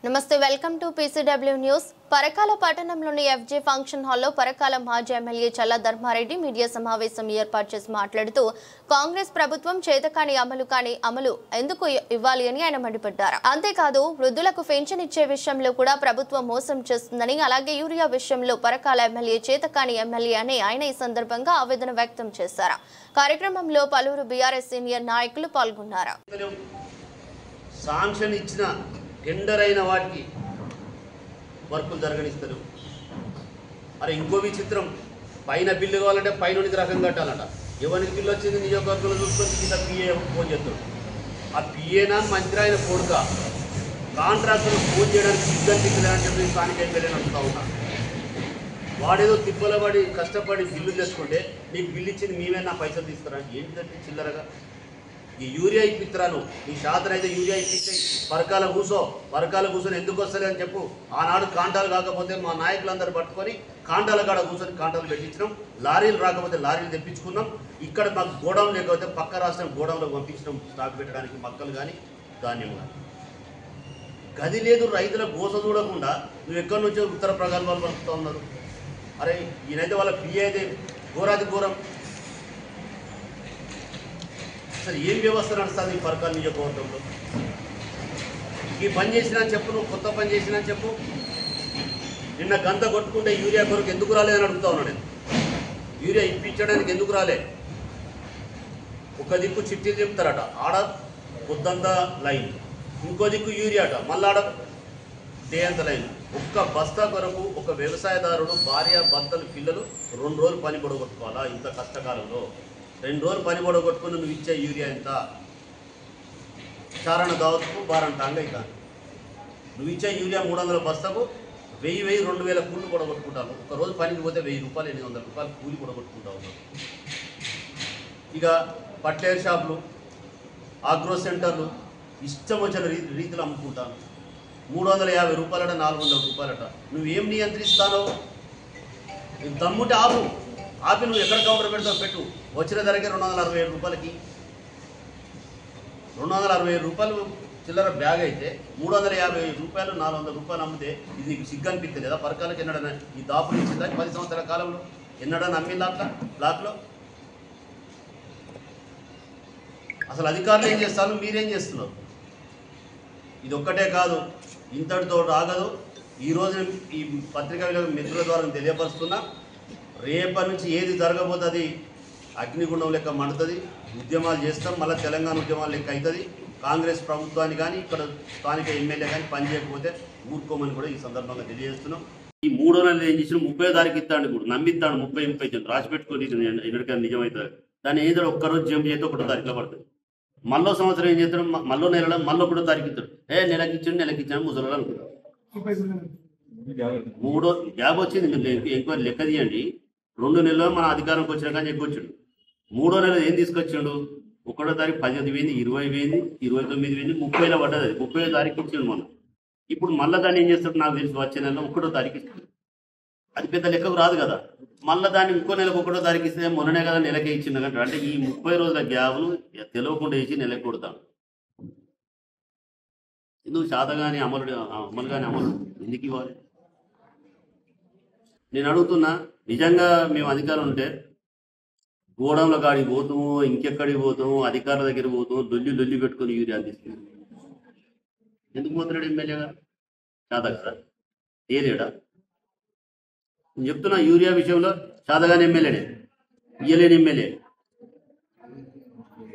నమస్తే welcome to PCW news. Parakala పట్టణంలోని FJ function హాల్లో పరకాల మాజీ ఎమ్మెల్యే చల్లా ధర్మారెడ్డి మీడియా సమావేశం ఏర్పాటు చేసి మాట్లాడుతూ కాంగ్రెస్ ప్రభుత్వం చేతకాని అమలు ఎందుకు ఇవ్వాలి అని ఆయన మండిపడ్డారు. అంతేకాదు వృద్ధులకు పెన్షన్ ఇచ్చే విషయంలో కూడా ప్రభుత్వం మోసం చేస్తుందని, అలాగే యూరియా విషయంలో పరకాల ఎమ్మెల్యే చేతకాని ఎమ్మెల్యే అని ఆయన ఈ సందర్భంగా ఆవేదన వ్యక్తం చేశారు. కార్యక్రమంలో పలువురు బీఆర్ఎస్ సీనియర్ నాయకులు పాల్గొన్నారు. టెండర్ అయిన వాటికి వర్కులు జరగనిస్తారు. అరే ఇంకో విచిత్రం, పైన బిల్లు కావాలంటే పైన రకం కట్టాలంట. ఎవరికి బిల్లు వచ్చింది నియోజకవర్గంలో చూసుకొని కింద పిఏ ఫోన్ చేస్తాడు. ఆ పిఏనా మంత్రి ఆయన కొడుక కాంట్రాక్టులు ఫోన్ చేయడానికి సిద్ధం చెప్పి స్థానిక ఎమ్మెల్యే నడుస్తూ ఉన్నా. వాడేదో తిప్పలబడి కష్టపడి బిల్లు తెచ్చుకుంటే నీకు బిల్లు ఇచ్చింది మేమే నా పైసలు తీసుకురా ఏంటంటే చిల్లరగా. ఈ యూరియా ఇప్పిత్తరాను నీ శాతం అయితే యూరియా ఇప్పిస్తే పరకాల కూర్చొని ఎందుకు వస్తుంది అని చెప్పు. ఆనాడు కాంటాలు కాకపోతే మా నాయకులందరూ పట్టుకొని కాంటాల కాడ కూర్చొని కాంటాలు పెట్టించినాం. లారీలు రాకపోతే లారీలు తెప్పించుకున్నాం. ఇక్కడ మాకు గోడౌన్ లేకపోతే పక్క రాష్ట్రం గోడౌన్లో పంపించినాం స్టాక్ పెట్టడానికి మొక్కలు కానీ ధాన్యం కానీ. గది లేదు, రైతుల గోస చూడకుండా నువ్వు ఎక్కడి నుంచో ఉత్తర ప్రగల్భాలు పలుకుతూ ఉన్నారు. అరే ఈయనైతే వాళ్ళ పిఏ అయితే ఘోరాది ఘోరం. అసలు ఏం వ్యవస్థ నడుస్తుంది ఈ పరకాల నియోజకవర్గంలో? ఈ పని చేసినా చెప్పు, నువ్వు కొత్త పని చేసినా చెప్పు. నిన్న గంత కొట్టుకుంటే యూరియా కొరకు ఎందుకు రాలేదని అడుగుతా ఉన్నాడు. యూరియా ఇప్పించడానికి ఎందుకు రాలే? ఒక దిక్కు చిట్టీలు చెప్తారట, ఆడ పొద్దంతా లైన్, ఇంకో దిక్కు యూరియా అట, మళ్ళీ ఆడ డే అంత లైన్. ఒక్క బస్తా కొరకు ఒక వ్యవసాయదారుడు భార్య భర్తలు పిల్లలు 2 రోజులు పని పొడగొట్టుకోవాలా ఇంత కష్టకాలంలో? 2 రోజులు పని పొడగొట్టుకుని నువ్వు ఇచ్చే యూరియా ఎంత? చారణ దావత్కు బారంటాంగ ఇక నువ్వు ఇచ్చే యూరియా 300 బస్తాకు 1000 2000 కూలి పొడగొట్టుకుంటాను. ఒక రోజు పనికి పోతే 1000 రూపాయలు 800 రూపాయలు కూలి పొడగొట్టుకుంటా ఉన్నాను. ఇక పట్లేర్ షాపులు, ఆగ్రో సెంటర్లు ఇష్టం వచ్చిన రీతిలో అమ్ముకుంటాను. 350 రూపాయలట, 400 రూపాయలట. నువ్వేం నియంత్రిస్తానో? నీకు దమ్ముంటే ఆపి నువ్వు ఎక్కడ కౌంటర్ పెడతావు పెట్టు. వచ్చిన ధరకే 267 రూపాయలకి 267 రూపాయలు చిల్లర బ్యాగ్ అయితే 350 రూపాయలు 400 రూపాయలు అమ్మితే ఇది నీకు సిగ్గు అనిపిస్తుంది కదా? పరకాలకి ఎన్నడన్నా ఈ దాపులు ఇచ్చిందా 10 సంవత్సరాల కాలంలో? ఎన్నడన్నా అమ్మిందా అట్లా బ్లాక్లో? అసలు అధికారులు ఏం చేస్తారు, మీరేం చేస్తున్నారు? ఇది ఒక్కటే కాదు, ఇంతటితో ఆగదు. ఈరోజు ఈ పత్రికా మిత్రుల ద్వారా తెలియపరుస్తున్నా, రేపటి నుంచి ఏది జరగబోతుంది అగ్నిగుండం లెక్క మండుతుంది. ఉద్యమాలు చేస్తాం, మళ్ళీ తెలంగాణ ఉద్యమాలు లెక్క అవుతుంది. కాంగ్రెస్ ప్రభుత్వాన్ని కానీ ఇక్కడ స్థానిక ఎమ్మెల్యే కానీ పని చేయకపోతే ఊరుకోమని కూడా ఈ సందర్భంగా తెలియజేస్తున్నాం. ఈ 3వ నెల ఏం చేసిన 30వ తారీఖు ఇస్తాడు, కూడా నమ్మిస్తాడు. 30 రాసి పెట్టుకొని ఎన్నటికైనా నిజమవుతుంది. దాన్ని ఏదో ఒక్కరోజు జంప్ చేస్తే 1వ తారీఖులో పడుతుంది. మళ్ళీ సంవత్సరం ఏం చేస్తాడు, మళ్ళీ నెలలో మళ్ళీ 1వ తారీఖు ఇస్తాడు. నెలకి ఇచ్చాడు ముసలి అనుకుంటాడు. 3 గ్యాప్ వచ్చింది. మీరు ఎంక్వైరీ లెక్క తీయండి. 2 నెలల్లో మన అధికారంకి వచ్చినా కానీ ఎగ్గొచ్చాడు. 3వ నెల ఏం తీసుకొచ్చాడు? 1వ తారీఖు 10 వేయింది, 20 వేయింది, 29 వేయింది, 30లో పడ్డది. 30వ తారీఖు ఇచ్చాడు మనం. ఇప్పుడు మళ్ళీ దాన్ని ఏం చేస్తాడు నాకు తెలిసి వచ్చే నెలలో 1వ తారీఖు ఇస్తాడు. అది పెద్ద లెక్కకు రాదు కదా. మళ్ళీ దాన్ని ఇంకో నెలకు 1వ తారీఖు ఇస్తే మొన్ననే కదా నెలకే ఇచ్చిండు కంటే. అంటే ఈ 30 రోజుల గ్యాప్ను తెలియకుండా వేసి నెలకు కొడతాను. ఎందుకు శాతగాని అమలు ఎందుకు ఇవ్వాలి? నేను అడుగుతున్నా, నిజంగా మేము అధికారం ఉంటే గోడంల కాడికి పోతాము, ఇంకెక్కడికి పోతాము, అధికారుల దగ్గర పోతాము, లొల్లి పెట్టుకొని యూరియా తీసుకున్నాం. ఎందుకు పోతున్నాడు ఎమ్మెల్యే గారు? శాతగా సార్ తేలేడా? నేను చెప్తున్నా, యూరియా విషయంలో శాతగాని ఎమ్మెల్యేనే, ఇయ్యలేని ఎమ్మెల్యే.